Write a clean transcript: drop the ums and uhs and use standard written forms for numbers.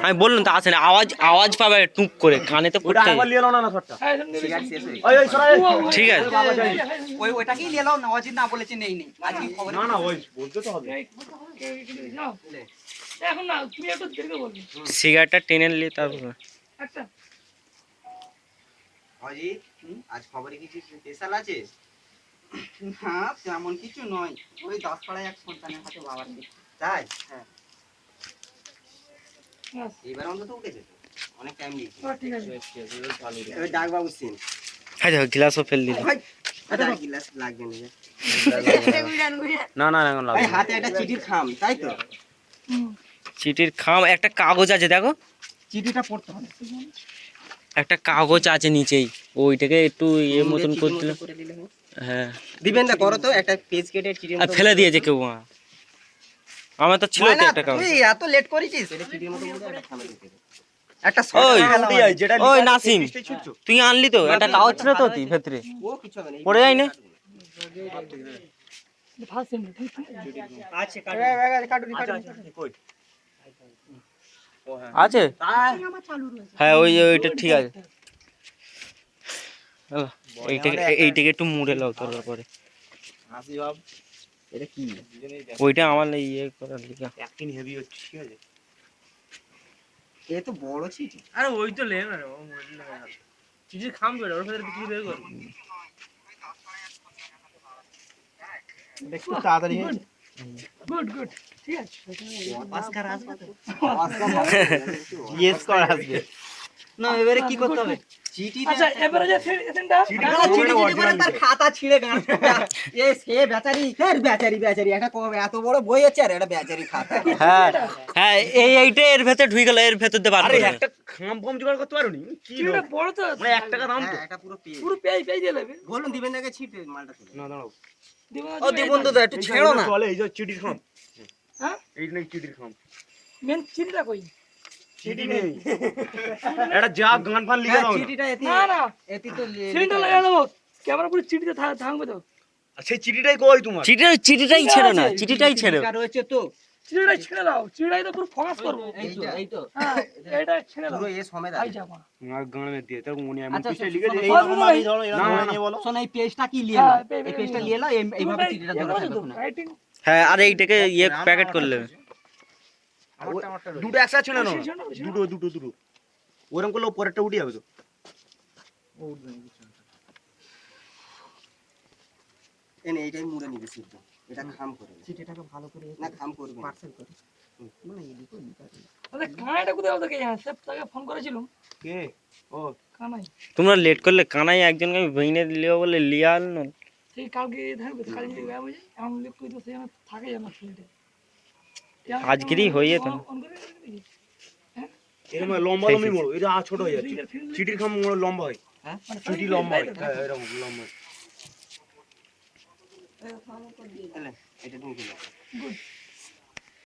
আমি বললাম তো আসে না, আওয়াজ আওয়াজ পাবে টুক করে কানে তো পড়তে। ঠিক আছে ওইটাকেই নিয়ে নাও, নওয়াজি না বলেছে নেই নেই আজকে খবর না ওই বলতে তো হবে। এখন না তুমি একটু দেরিতে বলবে। সিগারেটটা টেনে নিলে তারপর আচ্ছা আজি আজ খবরে কিছু স্পেশাল আছে? না তেমন কিছু নয়, ওই 10 পাড়ায় এক সন্তানের হাতে বাবার দিকে। তাই? হ্যাঁ এবার অন্তত উঠেছে তো, অনেক টাইম দিয়েছি। ঠিক আছে ওই ডাকবাবু সিন। হ্যাঁ দেখো গ্লাসও ফেল দিল। আচ্ছা গ্লাস লাগবে না না। না এখন ভাই লাগবে। হাতে একটা চিঠির খাম, তাই তো? চিঠির খাম, একটা কাগজ আছে দেখো, চিঠিটা পড়তে হবে। একটা কাগজ আছে নিচেই, ওইটাকে একটু ইয়ে মতন করে দিলে। দিলে হবে। হ্যাঁ দিবেন না করো তো, একটা পেজ কেটে চিঠির আর মতো ফেলে দিয়েছে কেউ। আমার তো ছিল তো একটা কাগজ। তুই এত লেট করেছিস, এটা চিঠির মতো মুড়ে একটা খামে দিতে দে। একটা ওই যেটা ওই নাসিম, তুই আনলি তো একটা কাগজ ছিল তো ওই ভেতরে, ও কিছু হবে না, পড়ে যায় না? ফার্স্ট সেন্ট আচ্ছা কাটুনি কই আছে হ্যাঁ, ওই ওইটা ঠিক আছে। এইটাকে একটু মুড়ে লাও তোর পরে। হাসি বাব এটা কি? ওইটা আমার ইয়ে করার লিগা। একদিন হেভি হচ্ছে, ঠিক আছে? এ তো বড় চিঠি। আরে ওই তো লে না রে, ও মুড়ে লাগা চিঠির খাম বের ওর ভেতরে কিছু বের কর। একটু তাড়াতাড়ি গুড গুড ঠিক আছে অস্কার আসবে তো? অস্কার ইয়েস কর আসবে না। এবারে কি করতে হবে? চিঠিটা আচ্ছা এবারে যে এখানটা চিঠি করে তার খাতা ছিঁড়ে গান। এ সে বেচারি, ফের বেচারি একটা এত বড় বই আছে আর একটা বেচারি খাতা। হ্যাঁ হ্যাঁ, এইটা এর ভেতরে ঢুকে গেল, এর ভেতর দিয়ে বার আরে করে। একটা খাম ফম জোগাড় করতে পারোনি? কি চিঠিটা বড় তো, মানে 1 টাকা দাম তো। হ্যাঁ এটা পুরো পেজ। পুরো পেজ পেজ দিয়ে নেবে। বলুন দিবেন নাকি ছিটে মালটা তুলে? না দাঁড়াও, ও দিবন তো একটু ছেড়ো না। চলে এই যে চিঠির খাম। হ্যাঁ এই নাকি চিঠির খাম। মেন চিঠিটা কই? চিঠি নেই। এটা যা গান ফান লিখে দাও না। চিঠিটা এতি না না এতি তো সেন্টটা লাগিয়ে দেবো, ক্যামেরা পুরো চিঠিতে থাকবে তো। আর সেই চিঠিটাই কই তোমার? চিঠিটাই ছেড়ো না, চিঠিটাই ছেড়ো। রয়েছে তো চিঠিটা ছেড়ে দাও, চিঠিটাই তো পুরো ফোকাস করবো। এই তো হ্যাঁ এটা ছেড়ে দাও। পুরো এ সমেত ভাই আছে। যাবা আর গানে দিয়ে তো মনে এমন আচ্ছা, কিছু শোনো, লিখে শোনো, দে। এই শোনো, রকম শোনো, ভাবে ধরো, এরকম না, ভাবে নিয়ে বলো। শোনো এই পেজটা কি নিয়ে নাও, এই পেজটা নিয়ে নাও, এইভাবে চিঠিটা ধরে থাকবে না। রাইটিং হ্যাঁ, আর এইটাকে ইয়ে প্যাকেট করলে। দুটো একসাথে ছিল না, দুটো ওরকম করলে পরেরটা উঠে যাবে তো। এনে এইটাই মুড়ে নিবি সিদ্ধ, এটা খাম করে চিঠিটাকে ভালো করে না খাম করবে পার্সেল করে মানে এই দিকে আরে কানাইটা কোথায় ওদেরকে সব তাকে ফোন করেছিলাম। কে? ও কানাই তোমরা লেট করলে, কানাই একজনকে আমি ভেঙে লিও বলে লিয়া আনল। সেই কালকে থাকবে তো, কালকে গায়ে বুঝে এমন লোক কই তো সে আমার থাকে আমার ফ্রেন্ডে আজকেরই হয়ে যেত। ফোন করে দেখি এরকম লম্বা লম্বি বড়, এটা ছোট হয়ে যাচ্ছে। চিঠির খাম লম্বা হয়, হ্যাঁ চিঠি লম্বা হয়। হ্যাঁ এরকম লম্বা হয়। এটা তুমি কি গুড